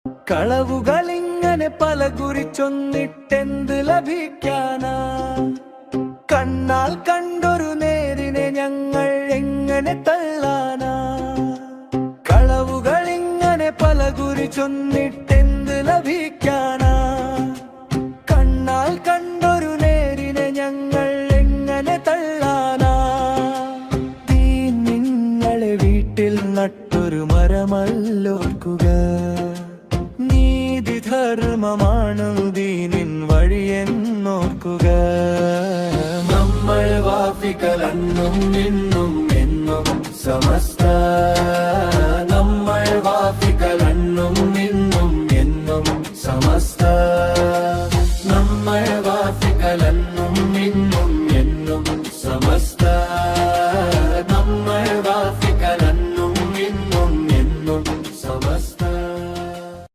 കളവുകളിങ്ങനെ പല കുറിച്ചൊന്നിട്ടെന്ത് ലഭിക്കാനാ? കണ്ണാൽ കണ്ടൊരു നേരിനെ ഞങ്ങൾ എങ്ങനെ തള്ളാനാ? കളവുകളിങ്ങനെ പല കുറിച്ചൊന്നിട്ടെന്ത് ലഭിക്കാനാ? കണ്ണാൽ കണ്ടൊരു നേരിനെ ഞങ്ങൾ എങ്ങനെ തള്ളാനാ? തീ നിങ്ങളെ വീട്ടിൽ നട്ടൊരു മരമല്ലോർക്കുക. ധർമ്മമാണു ദീനിൻ വഴിയെന്നോർക്കുക. നമ്മൾ വാഫികളെന്നും ഇന്നും എന്നും സമസ്ത. നമ്മൾ വാഫികളെന്നും ഇന്നും എന്നും സമസ്ത.